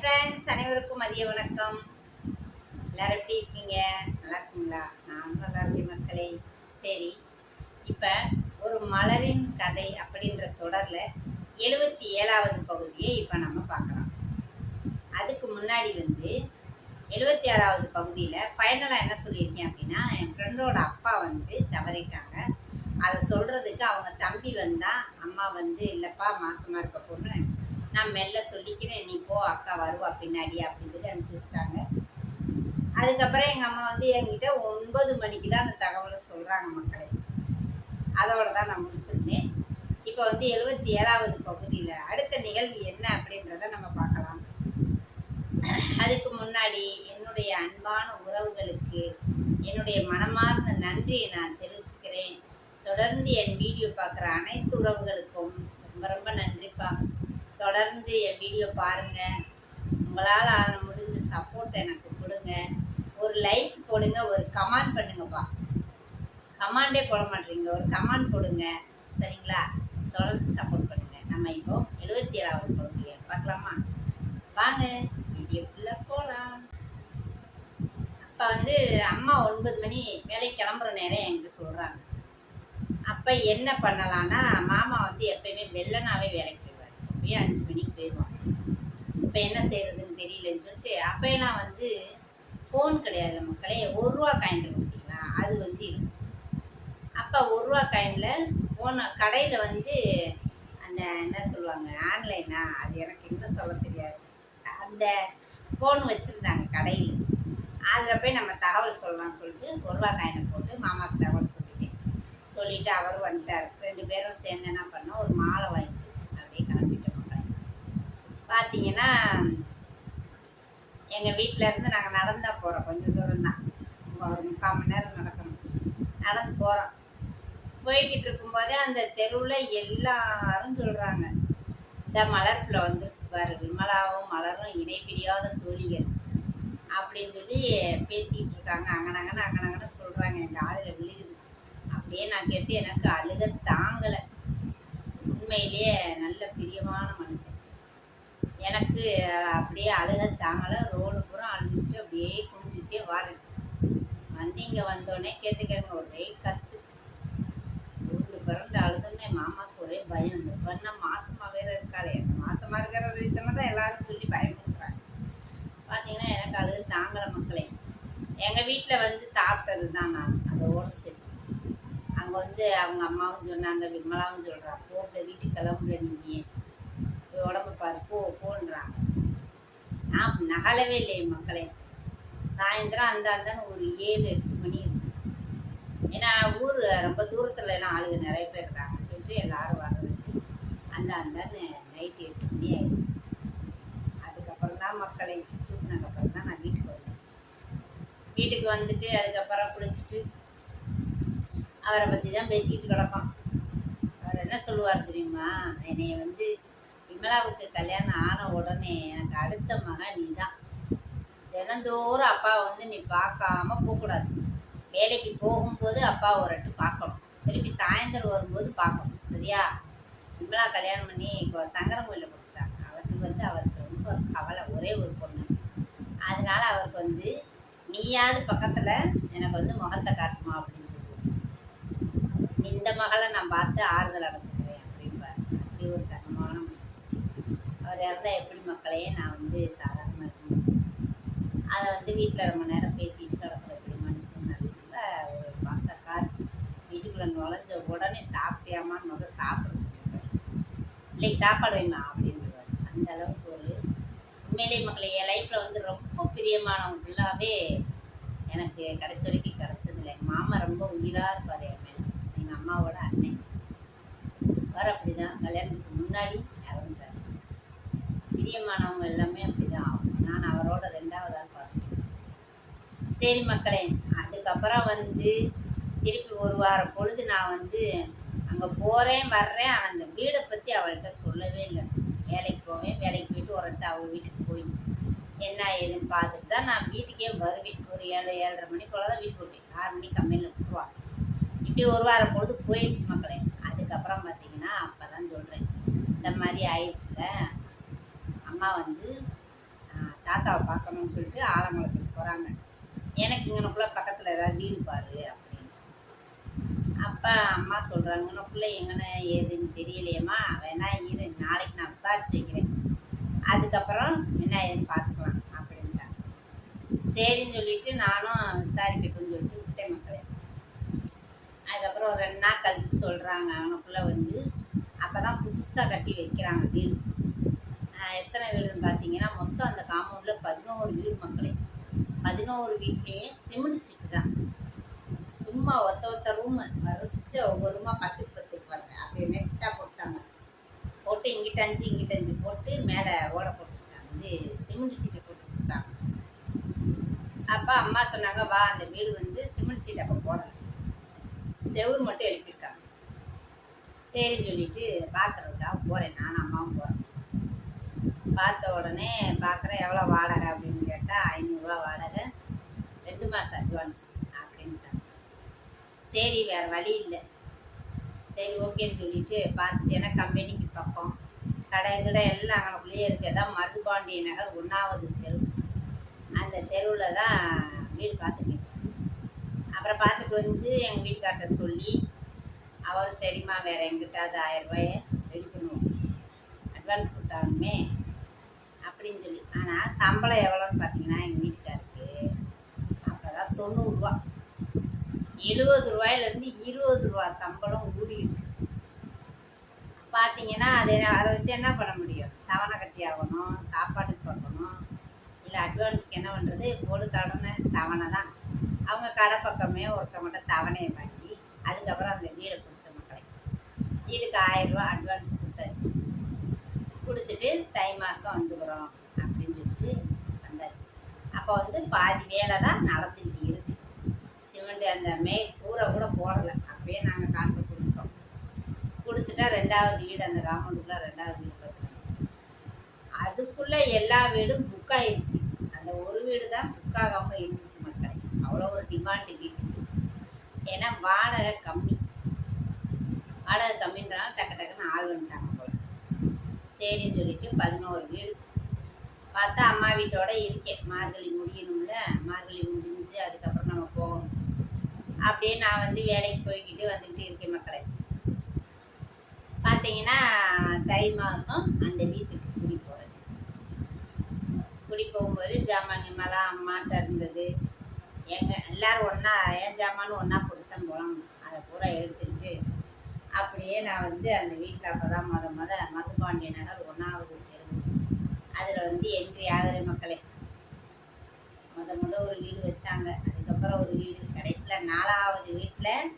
Friends, அனைவருக்கும் மதிய வணக்கம். எல்லாரும் எப்படி இருக்கீங்க? நல்லா இருக்கீங்களா? நானும் நல்லா இருக்கேன் மக்களே. சரி, இப்போ ஒரு மலரின் கதை அப்படின்ற தொடரில் 77வது பகுதியை இப்போ நம்ம பார்க்கலாம். அதுக்கு முன்னாடி 76வது பகுதியில் ஃபைனலாக என்ன சொல்லியிருக்கேன் அப்படின்னா, என் ஃப்ரெண்டோட அப்பா தவறிட்டாங்க. அதை சொல்கிறதுக்கு அவங்க தம்பி வந்தால், அம்மா இல்லைப்பா மாசமாக இருக்க பொண்ணு, நான் மெல்ல சொல்லிக்கிறேன், நீ போ, அக்கா வருவா பின்னாடி அப்படின்னு சொல்லி அனுப்பிச்சி வச்சிட்டாங்க. அதுக்கப்புறம் எங்கள் அம்மா என்கிட்ட 9 மணிக்கு தான் அந்த தகவலை சொல்கிறாங்க மக்களே. அதோடு தான் நான் முடிச்சிருந்தேன். இப்போ 77வது பகுதியில் அடுத்த நிகழ்வு என்ன அப்படின்றத நம்ம பார்க்கலாம். அதுக்கு முன்னாடி என்னுடைய அன்பான உறவுகளுக்கு என்னுடைய மனமார்ந்த நன்றியை நான் தெரிவிச்சுக்கிறேன். தொடர்ந்து என் வீடியோ பார்க்குற அனைத்து உறவுகளுக்கும் ரொம்ப ரொம்ப நன்றிப்பா. தொடர்ந்து என் வீடியோ பாருங்கள். உங்களால் முடிஞ்ச சப்போர்ட் எனக்கு கொடுங்க. ஒரு லைக் போடுங்க, ஒரு கமெண்ட் பண்ணுங்கப்பா. கமாண்டே போட மாட்டேறீங்க, ஒரு கமெண்ட் போடுங்க சரிங்களா? தொடர்ந்து சப்போர்ட் பண்ணுங்கள். நம்ம இப்போ 77வது பகுதியை பார்க்கலாமா? வாங்க வீடியோக்குள்ளே போகலாம். அப்போ அம்மா 9 மணி வேலைக்கு கிளம்புற நேரம் என்கிட்ட சொல்கிறாங்க. அப்போ என்ன பண்ணலான்னா, மாமா எப்பயுமே வெள்ளனாவே வேலைக்கு போயிடுவார். அப்பயே 5 மணிக்கு போயிடுவான். இப்போ என்ன செய்கிறதுன்னு தெரியலன்னு சொல்லிட்டு, அப்போயெல்லாம் ஃபோன் கிடையாது மக்களே. 1 ரூபா காயின் இருக்கு பார்த்தீங்களா, அது இருக்கு. அப்போ 1 ரூபா காயினில் ஃபோன் கடையில் அந்த என்ன சொல்லுவாங்க, ஆன்லைனா, அது எனக்கு இன்னும் சொல்ல தெரியாது, அந்த ஃபோன் வச்சுருந்தாங்க கடையில். அதில் போய் நம்ம தகவல் சொல்லலாம்னு சொல்லிட்டு 1 ரூபா காயினை போட்டு மாமாவுக்கு தகவல் சொல்லிவிட்டு அவர் வந்துட்டார். 2 பேரும் சேர்ந்து என்ன பண்ணோம், ஒரு மாலை வாங்கிட்டு அப்படியே கிளம்பிட்டோம் மக்கள். பார்த்தீங்கன்னா எங்கள் வீட்டிலேருந்து நாங்கள் நடந்தால் போகிறோம். கொஞ்சம் தூரம் தான், ஒரு 3/4 மணி நேரம் நடக்கணும். நடந்து போகிறோம். போய்கிட்டு இருக்கும்போதே அந்த தெருவில் எல்லாரும் சொல்கிறாங்க, இந்த மலர்பிள்ளை வந்துருச்சு பாரு, விமலாவும் மலரும் இணைப்பிரியாத தோழிகள் அப்படின்னு சொல்லி பேசிக்கிட்டு இருக்காங்க. அங்கனங்கன்னு சொல்கிறாங்க. எங்கள் ஆதில் விழுகுது. அப்படியே நான் கேட்டு எனக்கு அழுக தாங்கலை. உண்மையிலேயே நல்ல பிரியமான மனுஷன். எனக்கு அப்படியே அழுக தாங்கலை. ரோடு பூரா அழுதுகிட்டு அப்படியே குனிஞ்சிக்கிட்டே வரேன். இங்கே வந்தோடனே கேட்டுக்கங்க, ஒரே கற்று உருண்டு பிறண்டு அழுதுன்னே. மாமாவுக்கு ஒரே பயம். இந்த பொண்ணை மாசமாக வேறு இருக்காளே, அந்த மாசமாக இருக்கிற ரீசனை தான் எல்லாரும் சொல்லி பயமுறுத்துறாங்க. பார்த்தீங்கன்னா எனக்கு அழுகு தாங்கலை மக்களே. எங்கள் வீட்டில் சாப்பிட்டது தான் நான், அதோடு சரி. அங்கே அவங்க அம்மாவும் சொன்னாங்க, விமலாவும் சொல்கிறா, போகிற வீட்டுக்கு கிளம்புல, நீங்கள் போய் உடம்பு பாரு, போன்றாங்க. நான் நகலவே இல்லை மக்களே. சாயந்தரம் அந்தான்னு ஒரு 7-8 மணி இருக்கும். ஏன்னா ஊர் ரொம்ப தூரத்துல எல்லாம் ஆளுங்க நிறைய பேர் இருக்காங்கன்னு சொல்லிட்டு எல்லாரும் வர்றதுக்கு அந்தான்னு நைட்டு 8 மணி ஆயிடுச்சு. அதுக்கப்புறம் தான் மக்களே, தூக்குனதுக்கப்புறம் தான் நான் வீட்டுக்கு வந்தேன். வீட்டுக்கு வந்துட்டு அதுக்கப்புறம் குளிச்சுட்டு அவரை பற்றி தான் பேசிக்கிட்டு கிடப்போம். அவர் என்ன சொல்லுவார் தெரியுமா, என்னை விமலாவுக்கு கல்யாணம் ஆன உடனே எனக்கு அடுத்த மகன் நீ தான். தினந்தோறும் அப்பாவை நீ பார்க்காம போகக்கூடாது. வேலைக்கு போகும்போது அப்பாவை ஒரு ரெட்டு பார்க்கணும், திருப்பி சாயந்தரம் வரும்போது பார்க்கணும், சரியா? விமலா கல்யாணம் பண்ணி சங்கரன் கோயிலில் கொடுத்துட்டாங்க. அவருக்கு ரொம்ப கவலை, ஒரே ஒரு பொண்ணு. அதனால அவருக்கு நீயாவது பக்கத்தில் எனக்கு முகத்தை காட்டுமா அப்படின்னு சொல்லுவோம். இந்த மகளை நான் பார்த்து ஆறுதல் அடைஞ்சிக்கிறேன் அப்படின்பார். அப்படி ஒரு தங்கமான மனசு. அவர் இருந்தால் எப்படி மக்களையே நான் சாதாரணமாக இருக்கணும். அதை வீட்டில் ரொம்ப நேரம் பேசிட்டு கிடக்கிற எப்படி மனுஷன், நல்ல ஒரு பாசக்கார். வீட்டுக்குள்ளே நுழைஞ்ச உடனே சாப்பிட்டியாமான்னு சாப்பிட சொல்லிடுவார். இல்லைக்கு சாப்பாடு வேணுமா அப்படின்றார். அந்த அளவுக்கு ஒரு உண்மையிலே மக்களை என் லைஃப்பில் ரொம்ப பிரியமானவங்க ஃபுல்லாகவே எனக்கு கடைசி வரைக்கும் கிடச்சதில்லை. எங்கள் மாமா ரொம்ப உயிராக இருப்பார் என் மேலே. எங்கள் அம்மாவோட அண்ணன் அவர் அப்படி தான். கல்யாணத்துக்கு முன்னாடி இறந்துட்டார். பிரியமானவங்க எல்லாமே அப்படி தான் ஆகும். நான் அவரோட 2வது ஆள் பார்த்துட்டேன். சரி மக்களே, அதுக்கப்புறம் திருப்பி ஒரு வாரம் பொழுது நான் அங்கே போகிறேன் வர்றேன். ஆனால் அந்த வீடை பற்றி அவள்கிட்ட சொல்லவே இல்லை. வேலைக்கு போவேன், வேலைக்கு போயிட்டு ஒரு அவள் வீட்டுக்கு போய் என்ன ஏதுன்னு பார்த்துட்டு தான் நான் வீட்டுக்கே வருவேன். ஒரு 7-7:30 மணி போல் தான் வீட்டுக்கு வருவேன். 6 மணிக்கு கம்பெனியில் விட்டுருவாள். இப்படி ஒரு வாரம் பொழுது போயிடுச்சு மக்களே. அதுக்கப்புறம் பார்த்தீங்கன்னா அப்போ தான் சொல்கிறேன், இந்த மாதிரி ஆயிடுச்சுல. அம்மா தாத்தாவை பார்க்கணும்னு சொல்லிட்டு ஆலங்குளத்துக்கு போகிறாங்க. எனக்கு இங்கனக்குள்ளே பக்கத்தில் ஏதாவது வீடு பாரு அப்படின்னு. அப்போ அம்மா சொல்கிறாங்க, இங்கனக்குள்ளே எங்கன்னு ஏதுன்னு தெரியலையம்மா, வேணா இரு, நாளைக்கு நான் விசாரிச்சு வைக்கிறேன், அதுக்கப்புறம் என்ன ஏதுன்னு பார்த்துக்கலாம் அப்படின்ட்டாங்க. சரின்னு சொல்லிட்டு நானும் விசாரிக்கட்டும்னு சொல்லிட்டு விட்டேன் மக்களே. அதுக்கப்புறம் ஒரு 2 நாள் கழித்து சொல்கிறாங்க, அவனுக்குள்ளே வந்து அப்போ தான் புதுசாக கட்டி வைக்கிறாங்க வீடு. எத்தனை வீடுன்னு பார்த்தீங்கன்னா மொத்தம் அந்த காம்பவுண்டில் 11 வீடு மக்களே. 11 வீட்லேயே சிமெண்ட் சீட்டு தான். சும்மா ஒத்த ரூமு வரிசை ஒவ்வொரு ரூமாக 10க்கு 10 பாருங்க, அப்படியே நெட்டாக போட்டாங்க. போட்டு இங்கிட்ட 5 இங்கிட்ட 5 போட்டு மேலே ஓலை போட்டுக்கிட்டாங்க, இது சிமெண்ட் சீட்டை போட்டு விட்டாங்க. அப்போ அம்மா சொன்னாங்க, வா அந்த வீடு வந்து சிமெண்ட் சீட் அப்போ போடலை, செவுறு மட்டும் எழுப்பியிருக்காங்க. சரின்னு சொல்லிட்டு பார்க்குறதுக்காக போகிறேன், நானும் அம்மாவும் போகிறேன். பார்த்த உடனே பார்க்குறேன், எவ்வளோ வாடகை அப்படின்னு கேட்டால் 500 வாடகை, 2 மாதம் அட்வான்ஸ் அப்படின்ட்டாங்க. சரி வேறு வழி இல்லை, சரி ஓகேன்னு சொல்லிட்டு பார்த்துட்டு, ஏன்னா கம்பெனிக்கு பக்கம் கடை எல்லாம் அங்கனக்குள்ளேயே இருக்குது. அதான் மருதுபாண்டிய நகர் 1வது தெரு, அந்த தெருவில் தான் வீடு பார்த்துருக்கேன். அப்புறம் பார்த்துட்டு வந்து எங்கள் வீட்டுக்கார்ட்ட சொல்லி, அவர் சரிம்மா வேறு எங்கிட்டாவது 1000 ரூபாயை ரெடி பண்ணுவோம், அட்வான்ஸ் கொடுத்தாலுமே அப்படின்னு சொல்லி. ஆனால் சம்பளம் எவ்வளோன்னு பார்த்தீங்கன்னா எங்கள் வீட்டுக்காருக்கு அப்போ தான் 90 ரூபா, 70 ரூபாயிலேருந்து 20 ரூபா சம்பளம் ஊடி இருக்கு. பார்த்தீங்கன்னா அதை வச்சு என்ன பண்ண முடியும்? தவணை கட்டி ஆகணும், சாப்பாட்டுக்கு பார்க்கணும், இல்லை அட்வான்ஸுக்கு என்ன பண்ணுறது? போடு கடனை தவணை தான். அவங்க கடை பக்கமே ஒருத்தவங்கள்ட்ட தவணையை வாங்கி அதுக்கப்புறம் அந்த வீடை பிடிச்ச மக்களை வீடுக்கு 1000 ரூபா அட்வான்ஸ் கொடுத்தாச்சு. கொடுத்துட்டு தை மாதம் வந்துக்கிறோம் அப்படின்னு சொல்லிட்டு வந்தாச்சு. அப்போ வந்து பாதி வேலை தான் நடந்துக்கிட்டு இருக்குது. சிமெண்ட் அந்த கூரை கூட போடலை, அப்படியே நாங்கள் காசை கொடுத்துட்டோம். கொடுத்துட்டா 2வது வீடு, அந்த காம்பவுண்டுக்குள்ளே 2வது வீடு பார்த்துக்கோங்க. அதுக்குள்ளே எல்லா வீடும் புக் ஆயிடுச்சு. அந்த ஒரு வீடு தான் புக் ஆகாமல் இருந்துச்சு மக்களை. அவ்வளோ ஒரு டிமாண்டு வீட்டுக்கு. ஏன்னா வாடகை கம்மின்றாங்க, டக்குன்னு ஆள் வந்துட்டாங்க போல. சரின்னு சொல்லிட்டு 11 வீடு பார்த்தா அம்மா வீட்டோட இருக்கேன். மார்கழி முடியணும்ல, மார்கழி முடிஞ்சு அதுக்கப்புறம் நம்ம போகணும். அப்படியே நான் வந்து வேலைக்கு போய்கிட்டு வந்துக்கிட்டு இருக்கேன் மக்களை. பார்த்தீங்கன்னா தை மாதம் அந்த வீட்டுக்கு குடி போகிறேன். குடி போகும்போது ஜாமாங்கெல்லாம் அம்மாட்ட இருந்தது, எல்லோரும் ஒன்றா என் ஜாமான்னு ஒன்றா கொடுத்தேன் போகலாம். அதை பூரா எடுத்துக்கிட்டு அப்படியே நான் வந்து அந்த வீட்டில் அப்போ தான் மருதுபாண்டிய நகர் 1வது தெரு, அதில் வந்து என்ட்ரி ஆகிற மக்களே. ஒரு வீடு வச்சாங்க, அதுக்கப்புறம் ஒரு வீடு, கடைசியில் 4வது வீட்டில்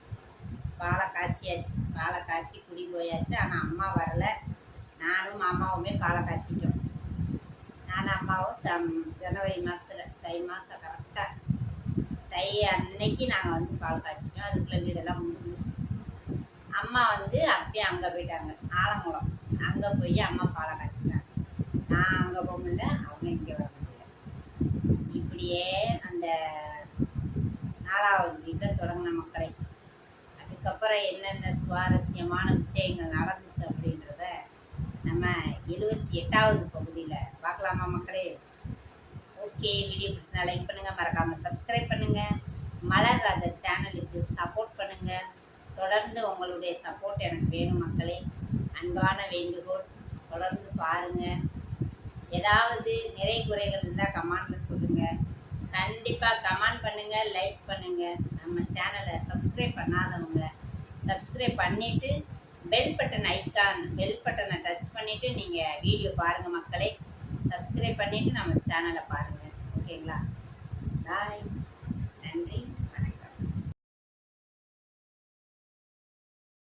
பாலை காய்ச்சியாச்சு. பாலை காய்ச்சி குடி போயாச்சு. ஆனால் அம்மா வரலை. நானும் மாமாவுமே பாலை காய்ச்சிட்டோம். நானும் அம்மாவும் ஜனவரி மாதத்தில் தை மாதம் கரெக்டாக தை அன்னைக்கு நாங்கள் வந்து பால் காய்ச்சிட்டோம். அதுக்குள்ளே வீடெல்லாம் முடிஞ்சிருச்சு. அம்மா வந்து அப்படியே அங்கே போயிட்டாங்க, ஆலங்குளம். அங்கே போய் அம்மா பாலை காய்ச்சிட்டாங்க. நான் அங்கே போக முடியல, அவங்க இங்கே வர முடியல. இப்படியே அந்த 4வது வீட்டில் தொடங்கின மக்களை. அதுக்கப்புறம் என்னென்ன சுவாரஸ்யமான விஷயங்கள் நடந்துச்சு அப்படின்றத நம்ம 78வது பகுதியில் பார்க்கலாமா மக்களே? ஓகே, வீடியோ பிடிச்சினா லைக் பண்ணுங்கள், மறக்காமல் சப்ஸ்கிரைப் பண்ணுங்கள், மலர் ராஜா சேனலுக்கு சப்போர்ட் பண்ணுங்கள். தொடர்ந்து உங்களுடைய சப்போர்ட் எனக்கு வேணும் மக்களே. அன்பான வேண்டுகோள், தொடர்ந்து பாருங்கள். ஏதாவது நிறை குறைகள் இருந்தால் கமெண்டில் சொல்லுங்கள். கண்டிப்பாக கமெண்ட் பண்ணுங்கள், லைக் பண்ணுங்கள். நம்ம சேனலை சப்ஸ்கிரைப் பண்ணாதவங்க சப்ஸ்கிரைப் பண்ணிவிட்டு பெல் பட்டனை டச் பண்ணிவிட்டு நீங்கள் வீடியோ பாருங்கள் மக்களே. சப்ஸ்கிரைப் பண்ணிவிட்டு நம்ம சேனலை பாருங்கள். ஓகேங்களா? பாய், நன்றி.